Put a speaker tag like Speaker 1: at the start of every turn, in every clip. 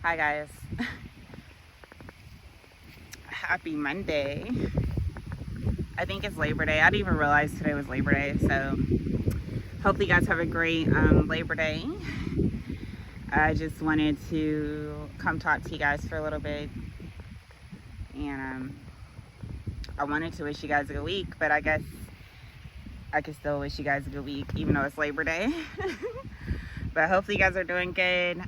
Speaker 1: Hi guys. Happy Monday. I think it's Labor Day. I didn't even realize today was Labor Day. So hopefully you guys have a great Labor Day. I just wanted to come talk to you guys for a little bit. And I wanted to wish you guys a good week, but I guess I can still wish you guys a good week even though it's Labor Day. But hopefully you guys are doing good.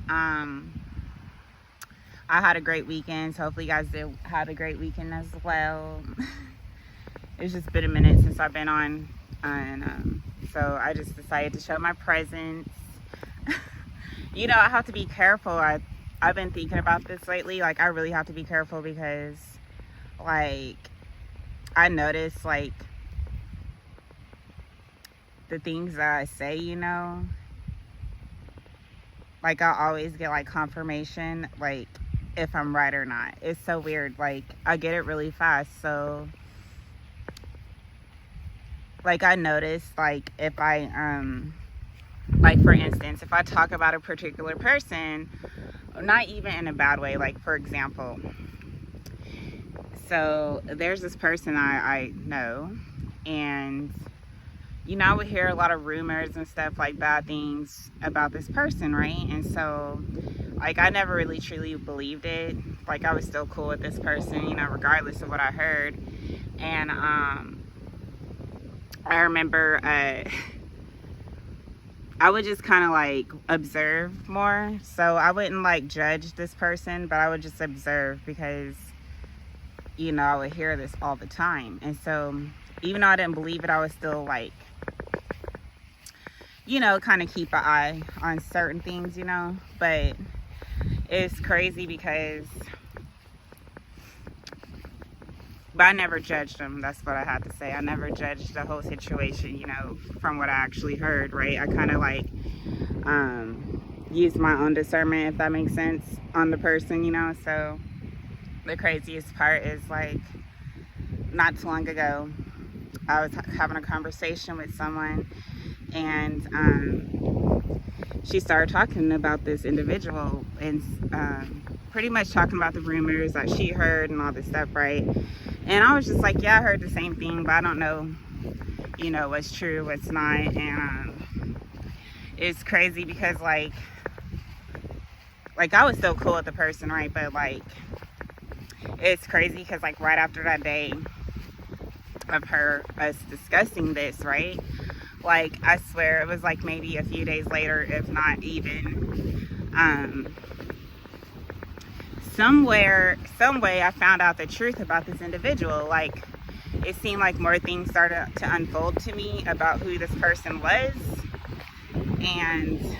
Speaker 1: I had a great weekend, so hopefully you guys did have a great weekend as well. It's just been a minute since I've been on, and so I just decided to show my presence. You know, I have to be careful. I've been thinking about this lately. Like, I really have to be careful because, like, I notice, like, the things that I say, you know, like, I always get, like, confirmation, like, if I'm right or not. It's so weird. Like, I get it really fast. So, like, I notice, like, if I, like, for instance, if I talk about a particular person, not even in a bad way, like, for example, so there's this person I know, and, you know, I would hear a lot of rumors and stuff, like, bad things about this person, right? And so, like, I never really truly believed it. Like, I was still cool with this person, you know, regardless of what I heard. And I remember I would just kind of, like, observe more. So I wouldn't, like, judge this person, but I would just observe because, you know, I would hear this all the time. And so even though I didn't believe it, I was still, like, you know, kind of keep an eye on certain things, you know. But it's crazy because, but I never judged them. That's what I had to say. I never judged the whole situation, you know, from what I actually heard, right? I kind of, like, used my own discernment, if that makes sense, on the person, you know. So the craziest part is, like, not too long ago, I was having a conversation with someone, and she started talking about this individual and pretty much talking about the rumors that she heard and all this stuff, right? And I was just like, yeah, I heard the same thing, but I don't know, you know, what's true, what's not. And it's crazy because, like I was so cool with the person, right? But, like, it's crazy because, like, right after that day of us discussing this, right? Like, I swear it was, like, maybe a few days later, if not even, some way I found out the truth about this individual. Like, it seemed like more things started to unfold to me about who this person was, and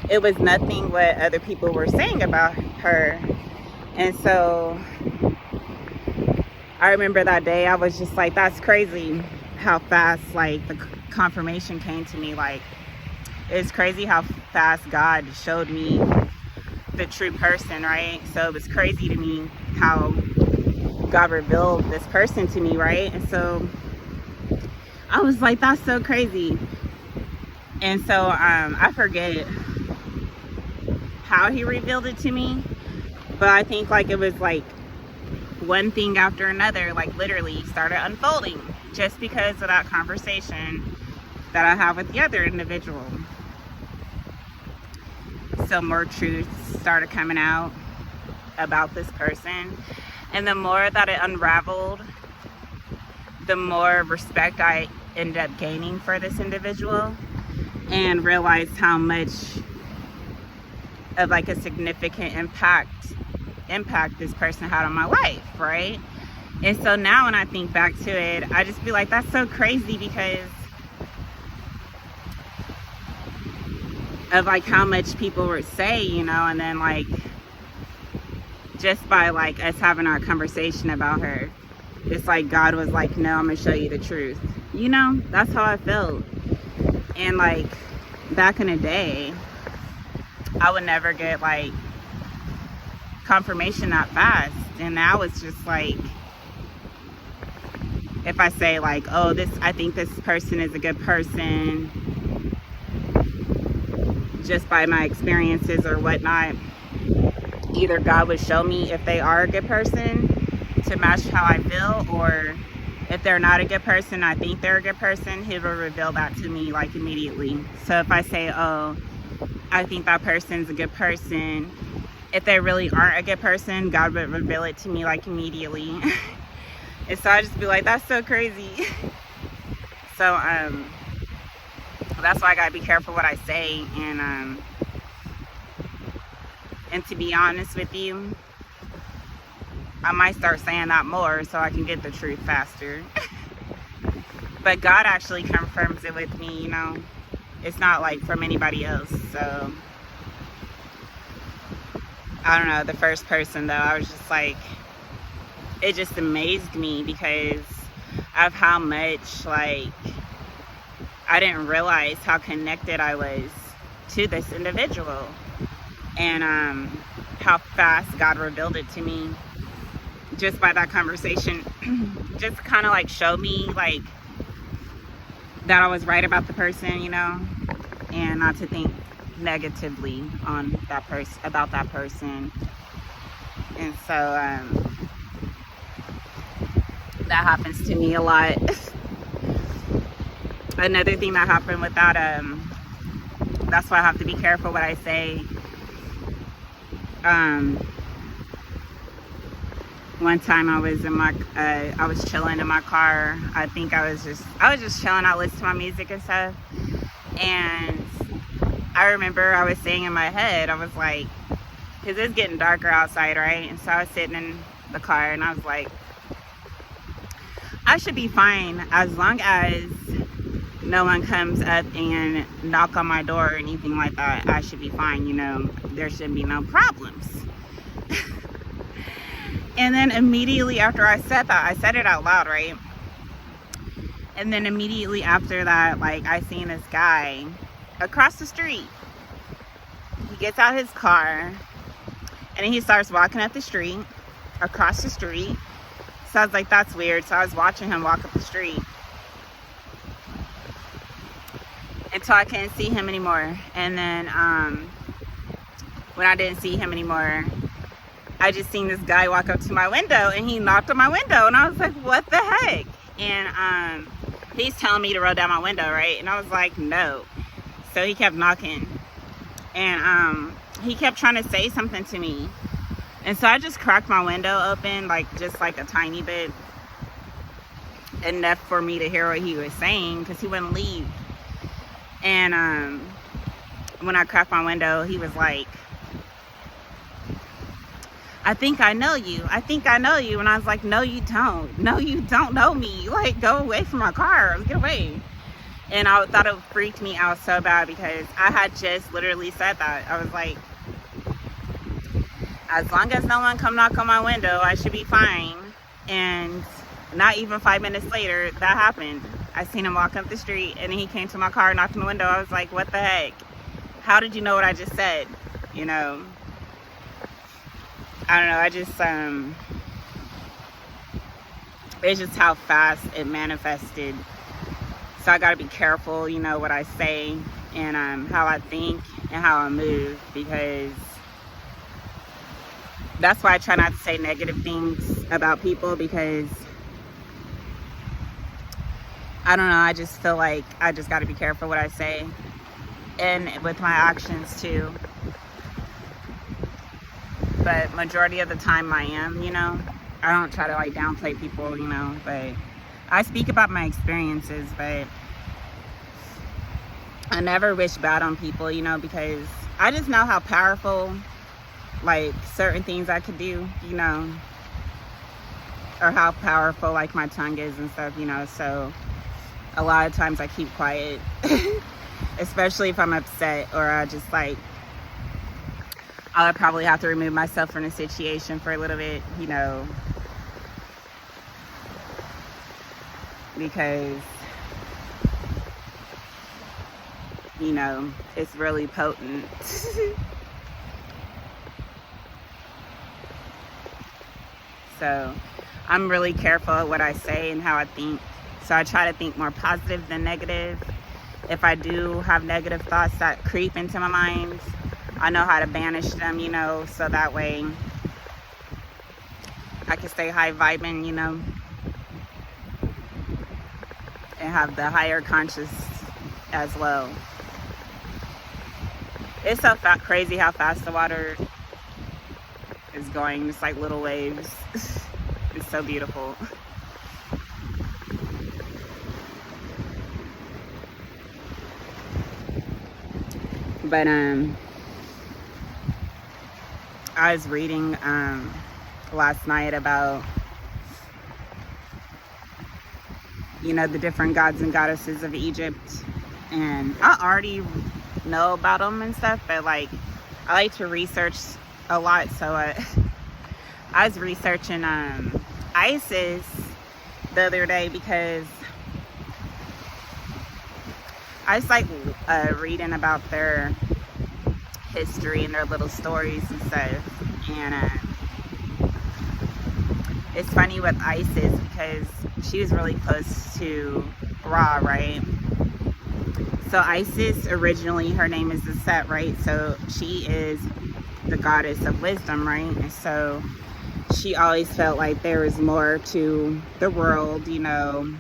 Speaker 1: it was nothing what other people were saying about her. And so I remember that day I was just like, that's crazy how fast, like, the confirmation came to me. Like, it's crazy how fast God showed me the true person, right? So it was crazy to me how God revealed this person to me, right? And so I was like, that's so crazy. And so I forget how he revealed it to me, but I think, like, it was like one thing after another, like, literally started unfolding just because of that conversation that I have with the other individual. So more truths started coming out about this person, and the more that it unraveled, the more respect I ended up gaining for this individual, and realized how much of, like, a significant impact this person had on my life, right? And so now when I think back to it, I just feel like that's so crazy because of, like, how much people would say, you know, and then, like, just by, like, us having our conversation about her, it's like God was like, no, I'm gonna show you the truth, you know. That's how I felt. And, like, back in the day, I would never get, like, confirmation that fast. And now it's just like, if I say, like, oh, I think this person is a good person, just by my experiences or whatnot, either God would show me if they are a good person to match how I feel, or if they're not a good person, I think they're a good person, He will reveal that to me like immediately. So if I say, oh, I think that person's a good person, if they really aren't a good person, God would reveal it to me like immediately. And so I just be like, that's so crazy. So that's why I gotta be careful what I say. And to be honest with you, I might start saying that more so I can get the truth faster. But God actually confirms it with me, you know. It's not like from anybody else. So I don't know, the first person though, I was just like, it just amazed me because of how much, like, I didn't realize how connected I was to this individual, and how fast God revealed it to me just by that conversation. Just kind of like showed me like that I was right about the person, you know, and not to think negatively on that person, about that person. And so that happens to me a lot. Another thing that happened with that, that's why I have to be careful what I say. One time I was in my, I was chilling in my car. I think I was just chilling. I listened to my music and stuff. And I remember I was saying in my head, I was like, because it's getting darker outside, right? And so I was sitting in the car and I was like, I should be fine as long as no one comes up and knock on my door or anything like that. I should be fine, you know, there shouldn't be no problems. And then immediately after I said that, I said it out loud, right? And then immediately after that, like, I seen this guy across the street. He gets out his car and he starts walking up the street, across the street. So I was like, that's weird. So I was watching him walk up the street until I couldn't see him anymore. And then when I didn't see him anymore, I just seen this guy walk up to my window and he knocked on my window, and I was like, what the heck? And he's telling me to roll down my window, right? And I was like, no. So he kept knocking, and he kept trying to say something to me. And so I just cracked my window open, like just like a tiny bit, enough for me to hear what he was saying, because he wouldn't leave. And when I cracked my window, he was like, I think I know you. I think I know you. And I was like, no, you don't. No, you don't know me. Like, go away from my car. Get away. And I thought it freaked me out so bad because I had just literally said that. I was like, as long as no one come knock on my window, I should be fine. And not even 5 minutes later, that happened. I seen him walk up the street, and then he came to my car, knocked on the window. I was like, what the heck? How did you know what I just said? You know? I don't know, I just, it's just how fast it manifested. So I gotta be careful, you know, what I say, and how I think and how I move, because that's why I try not to say negative things about people, because I don't know, I just feel like I just gotta be careful what I say, and with my actions too. But majority of the time I am, you know. I don't try to like downplay people, you know, but I speak about my experiences, but I never wish bad on people, you know, because I just know how powerful like certain things I could do, you know, or how powerful like my tongue is and stuff, you know. So a lot of times I keep quiet, especially if I'm upset, or I just like, I'll probably have to remove myself from the situation for a little bit, you know, because, you know, it's really potent. So I'm really careful of what I say and how I think. So I try to think more positive than negative. if I do have negative thoughts that creep into my mind, I know how to banish them, you know, so that way I can stay high vibing, you know, and have the higher conscious as well. It's so crazy how fast the water is going. It's like little waves. It's so beautiful. But I was reading last night about, you know, the different gods and goddesses of Egypt, and I already know about them and stuff, but like I like to research a lot. So I was researching Isis the other day because I was like reading about their history and their little stories and stuff. And it's funny with Isis because she was really close to Ra, right? So Isis, originally her name is Set, right? So she is the goddess of wisdom, right? And so she always felt like there was more to the world, you know.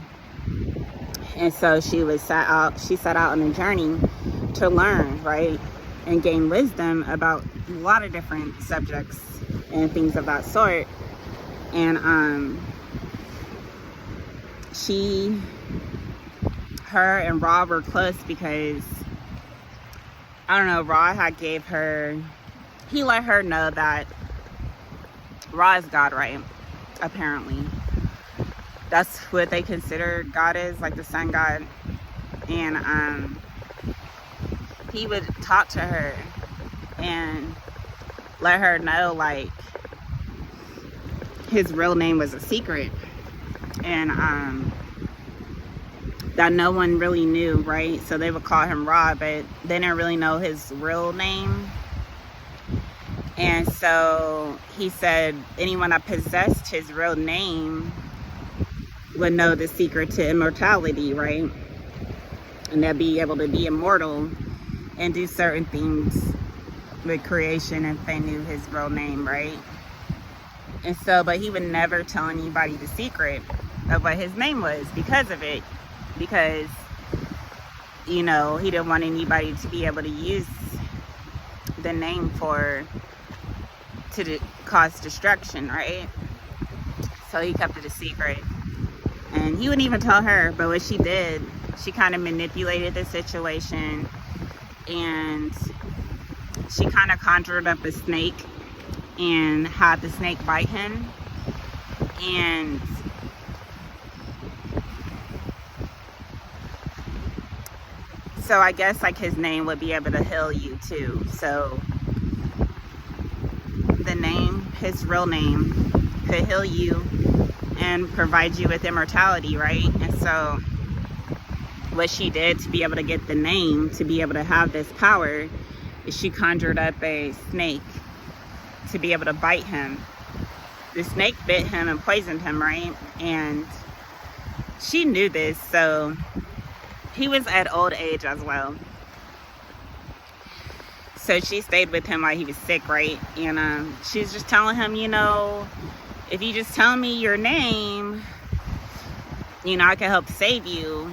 Speaker 1: And so she set out on a journey to learn, right? And gain wisdom about a lot of different subjects and things of that sort. And her and Ra were close because, I don't know, Ra had he let her know that Ra is God, right? Apparently. That's what they consider God is, like the sun god. And he would talk to her and let her know, like, his real name was a secret. And that no one really knew, right? So they would call him Ra, but they didn't really know his real name. And so he said anyone that possessed his real name would know the secret to immortality, right? And they'd be able to be immortal and do certain things with creation if they knew his real name, right? And so, but he would never tell anybody the secret of what his name was because of it. Because, you know, he didn't want anybody to be able to use the name to cause destruction, right? So he kept it a secret. And he wouldn't even tell her, but what she did, she kind of manipulated the situation, and she kind of conjured up a snake and had the snake bite him. And so I guess like his name would be able to heal you too. So the name, his real name, could heal you and provide you with immortality, right? And so what she did to be able to get the name, to be able to have this power, is she conjured up a snake to be able to bite him. The snake bit him and poisoned him, right? And she knew this, so he was at old age as well. So she stayed with him while he was sick, right? And she was just telling him, you know, if you just tell me your name, you know, I can help save you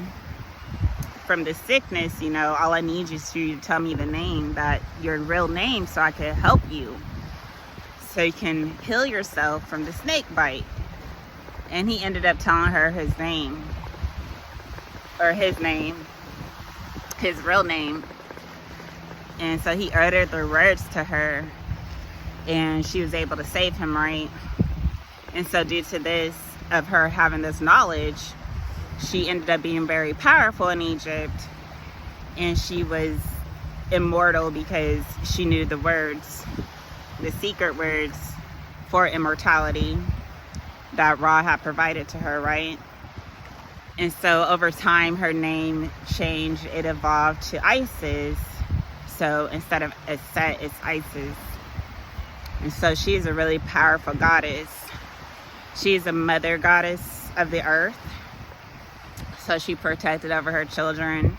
Speaker 1: from the sickness. You know, all I need is you to tell me the name, that your real name, so I can help you, so you can heal yourself from the snake bite. And he ended up telling her his name, or his name, his real name. And so he uttered the words to her, and she was able to save him, right? And so due to this, of her having this knowledge, she ended up being very powerful in Egypt, and she was immortal because she knew the words, the secret words for immortality that Ra had provided to her, right? And so over time, her name changed. It evolved to Isis. So instead of Set, it's Isis. And so she is a really powerful goddess. She is a mother goddess of the earth. So she protected over her children.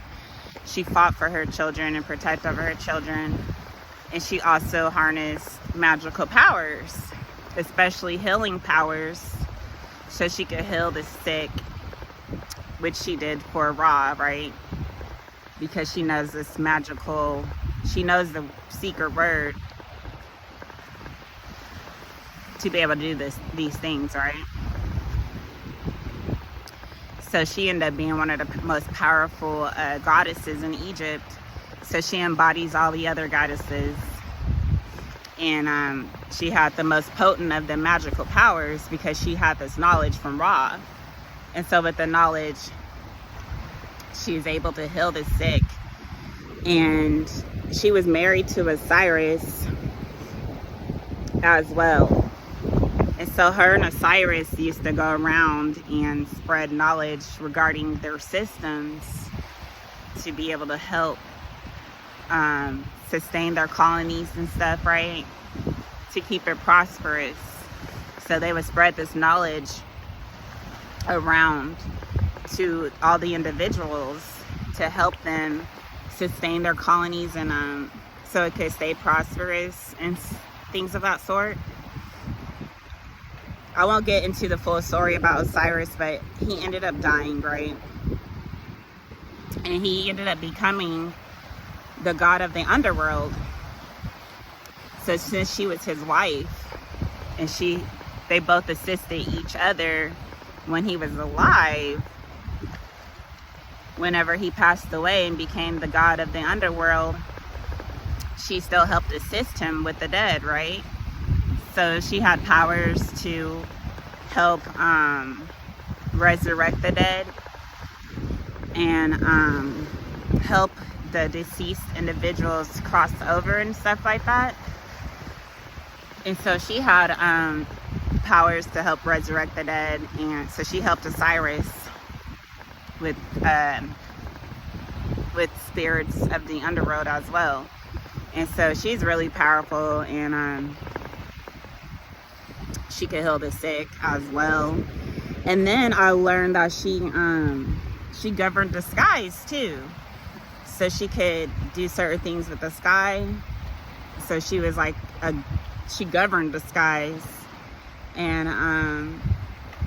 Speaker 1: She fought for her children and protected over her children. And she also harnessed magical powers, especially healing powers, so she could heal the sick, which she did for Ra, right? Because she knows this magical, she knows the secret word to be able to do these things, right? So she ended up being one of the most powerful goddesses in Egypt. So she embodies all the other goddesses. And she had the most potent of the magical powers because she had this knowledge from Ra. And so with the knowledge, she was able to heal the sick. And she was married to Osiris as well. And so her and Osiris used to go around and spread knowledge regarding their systems to be able to help sustain their colonies and stuff, right? To keep it prosperous. So they would spread this knowledge around to all the individuals to help them sustain their colonies and so it could stay prosperous and things of that sort. I won't get into the full story about Osiris, but he ended up dying, right? And he ended up becoming the god of the underworld. So since she was his wife, and they both assisted each other when he was alive, whenever he passed away and became the god of the underworld, she still helped assist him with the dead, right? So she had powers to help resurrect the dead and help the deceased individuals cross over and stuff like that. And so she had powers to help resurrect the dead, and so she helped Osiris with spirits of the underworld as well. And so she's really powerful, and she could heal the sick as well. And then I learned that she governed the skies too. So she could do certain things with the sky. So she was like she governed the skies, and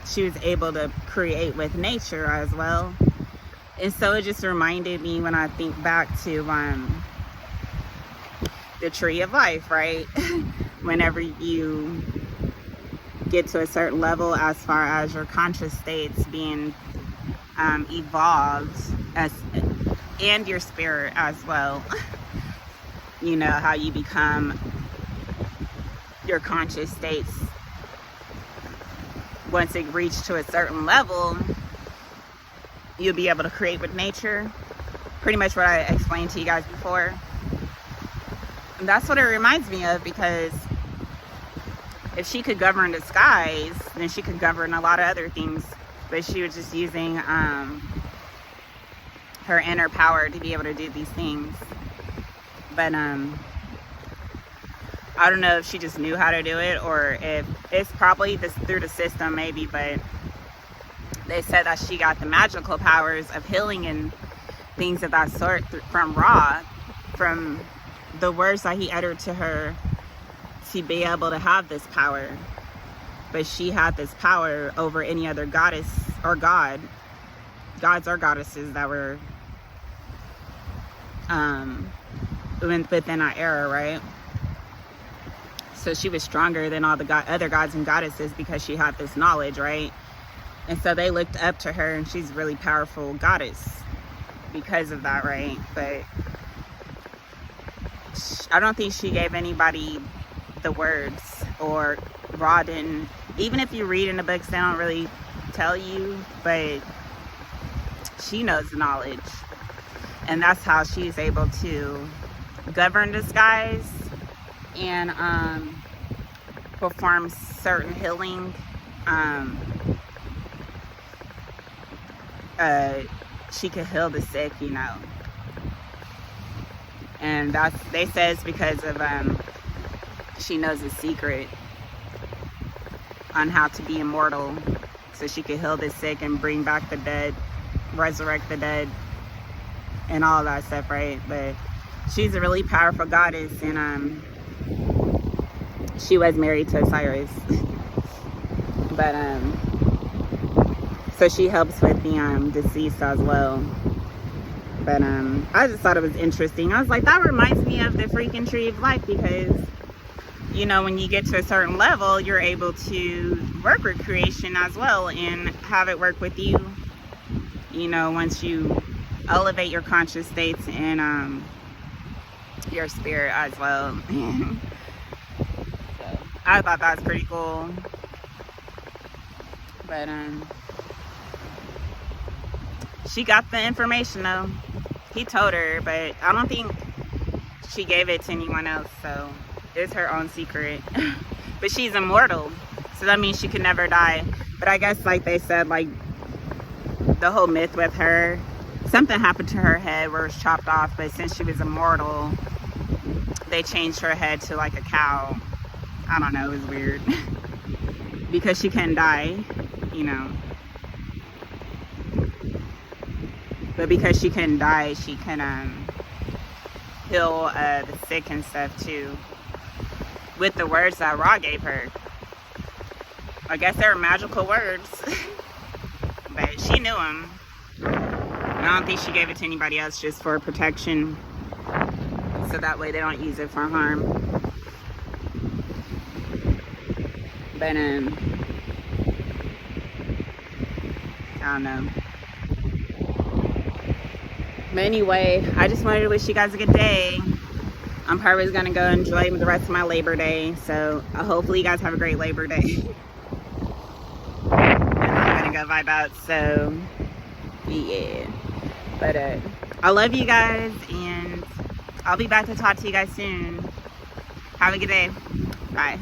Speaker 1: she was able to create with nature as well. And so it just reminded me when I think back to the tree of life, right? Whenever you get to a certain level as far as your conscious states being evolved, and your spirit as well. You know how you become your conscious states. Once it reaches to a certain level, you'll be able to create with nature. Pretty much what I explained to you guys before. And that's what it reminds me of, because if she could govern the skies, then she could govern a lot of other things. But she was just using her inner power to be able to do these things. But I don't know if she just knew how to do it, or if it's probably through the system maybe, but they said that she got the magical powers of healing and things of that sort from Ra, from the words that he uttered to her to be able to have this power. But she had this power over any other goddess or gods or goddesses that were within our era, right? So she was stronger than all the other gods and goddesses because she had this knowledge, right? And so they looked up to her, and she's a really powerful goddess because of that, right? But I don't think she gave anybody the words, or Ra didn't. Even if you read in the books, they don't really tell you, but she knows the knowledge. And that's how she's able to govern the skies and perform certain healing. She could heal the sick, you know. And they say it's because of she knows the secret on how to be immortal, so she could heal the sick and bring back the dead, resurrect the dead. and all that stuff, right? But she's a really powerful goddess, and she was married to Osiris. But so she helps with the deceased as well. But I just thought it was interesting. I was like, that reminds me of the freaking tree of life, because you know, when you get to a certain level, you're able to work with creation as well and have it work with you, you know, once you elevate your conscious states and your spirit as well. So I thought that was pretty cool. But she got the information though. He told her, but I don't think she gave it to anyone else, so it's her own secret. But she's immortal, so that means she could never die. But I guess, like they said, like the whole myth with her, something happened to her head where it was chopped off, but since she was immortal, they changed her head to like a cow. I don't know, it was weird. Because she can die, you know. But because she couldn't die, she can heal the sick and stuff too, with the words that Ra gave her. I guess they were magical words. But she knew them. I don't think she gave it to anybody else, just for protection, so that way they don't use it for harm. But I don't know. But anyway, I just wanted to wish you guys a good day. I'm probably gonna go enjoy the rest of my Labor Day, so hopefully you guys have a great Labor Day. And I'm gonna go vibe out, so yeah. But I love you guys, and I'll be back to talk to you guys soon. Have a good day. Bye.